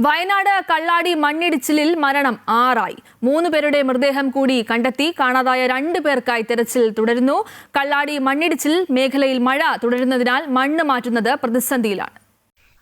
വയനാട് കള്ളാടി മണ്ണിടിച്ചിലിൽ മരണം 6 3 പേരുടെ മൃതദേഹം കൂടി കണ്ടെത്തി. കാണാതായ 2 പേർക്കായി തെരച്ചിൽ തുടരുന്നു. കള്ളാടി മണ്ണിടിച്ചിൽ മേഖലയിൽ മഴ തുടരുന്നതിനാൽ മണ്ണ് മാറ്റുന്നത് പ്രതിസന്ധിയിലാണ്.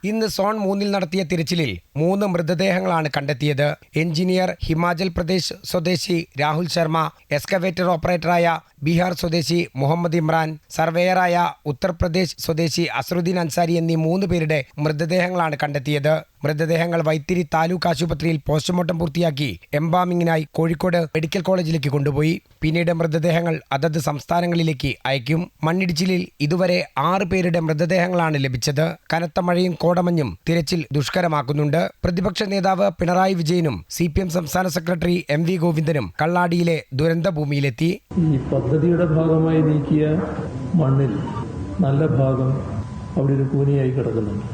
ഇന്ന് സോൺ 3-ൽ നടത്തിയ തിരച്ചിലിൽ 3 മൃതദേഹങ്ങളാണ് കണ്ടെത്തിയത്. എഞ്ചിനീയർ ഹിമാചൽ പ്രദേശ് സ്വദേശി രാഹുൽ ശർമ്മ, എക്സ്കവേറ്റർ ഓപ്പറേറ്ററായ ബീഹാർ സ്വദേശി മുഹമ്മദ് ഇമ്രാൻ, സർവേയറായ ഉത്തർപ്രദേശ് സ്വദേശി അസറുദ്ദീൻ അൻസാരി എന്നീ 3 പേരുടെ മൃതദേഹങ്ങളാണ് കണ്ടെത്തിയത്. മൃതദേഹങ്ങൾ വൈത്തിരി താലൂക്ക് ആശുപത്രിയിൽ പോസ്റ്റ്മോർട്ടം പൂർത്തിയാക്കി എംബാമിങ്ങിനായി കോഴിക്കോട് മെഡിക്കൽ കോളേജിലേക്ക് കൊണ്ടുപോയി. പിന്നീട് മൃതദേഹങ്ങൾ അതത് സംസ്ഥാനങ്ങളിലേക്ക് അയക്കും. മണ്ണിടിച്ചിലിൽ ഇതുവരെ 6 പേരുടെ മൃതദേഹങ്ങളാണ് ലഭിച്ചത്. കനത്ത മഴയും കോടമഞ്ഞും തിരച്ചിൽ ദുഷ്കരമാക്കുന്നുണ്ട്. പ്രതിപക്ഷ നേതാവ് പിണറായി വിജയനും CPM സംസ്ഥാന സെക്രട്ടറി MV ഗോവിന്ദനും കള്ളാടിയിലെ ദുരന്ത ഭൂമിയിലെത്തി. ഈ പദ്ധതിയുടെ ഭാഗമായി നീക്കിയ മണ്ണിൽ നല്ല ഭാഗം അവിടെ ഒരു കൂനിയായി കിടക്കുന്നുണ്ട്.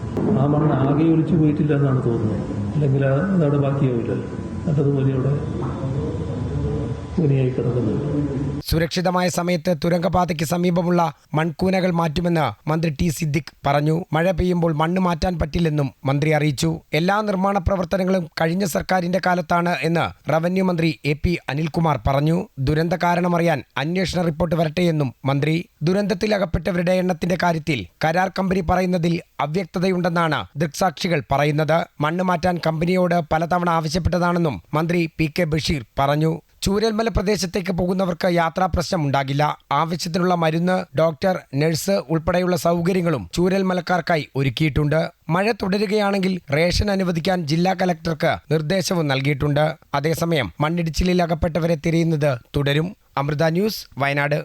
ആ മണ്ണ് ആകെ ഒലിച്ചു പോയിട്ടില്ല എന്നാണ് തോന്നുന്നത്. അല്ലെങ്കിൽ അതവിടെ ബാക്കിയാവില്ലല്ലോ. നല്ലതുപോലെ അവിടെ കൂനിയായി കിടക്കുന്നുണ്ട്. സുരക്ഷിതമായ സമയത്ത് തുരങ്കപാതയ്ക്ക് സമീപമുള്ള മൺകൂനകൾ മാറ്റുമെന്ന് മന്ത്രി T സിദ്ദിഖ് പറഞ്ഞു. മഴ പെയ്യുമ്പോൾ മണ്ണ് മാറ്റാൻ പറ്റില്ലെന്നും മന്ത്രി അറിയിച്ചു. എല്ലാ നിർമ്മാണ പ്രവർത്തനങ്ങളും കഴിഞ്ഞ സർക്കാരിന്റെ കാലത്താണ് എന്ന് റവന്യൂ മന്ത്രി AP അനിൽകുമാർ പറഞ്ഞു. ദുരന്ത കാരണമറിയാൻ അന്വേഷണ റിപ്പോർട്ട് വരട്ടെയെന്നും മന്ത്രി. ദുരന്തത്തിൽ അകപ്പെട്ടവരുടെ എണ്ണത്തിന്റെ കാര്യത്തിൽ കരാർ കമ്പനി പറയുന്നതിൽ അവ്യക്തതയുണ്ടെന്നാണ് ദൃക്സാക്ഷികൾ പറയുന്നത്. മണ്ണ് മാറ്റാൻ കമ്പനിയോട് പലതവണ ആവശ്യപ്പെട്ടതാണെന്നും മന്ത്രി PK ബഷീർ പറഞ്ഞു. ചൂരൽമല പ്രദേശത്തേക്ക് പോകുന്നവർക്ക് യാത്രാ പ്രശ്നം ഉണ്ടാകില്ല. ആവശ്യത്തിനുള്ള മരുന്ന്, ഡോക്ടർ, നഴ്സ് ഉൾപ്പെടെയുള്ള സൗകര്യങ്ങളും ചൂരൽമലക്കാർക്കായി ഒരുക്കിയിട്ടുണ്ട്. മഴ തുടരുകയാണെങ്കിൽ റേഷൻ അനുവദിക്കാൻ ജില്ലാ കലക്ടർക്ക് നിർദ്ദേശവും നൽകിയിട്ടുണ്ട്. അതേസമയം മണ്ണിടിച്ചിലിൽ അകപ്പെട്ടവരെ തിരയുന്നത് തുടരും. അമൃത ന്യൂസ്, വയനാട്.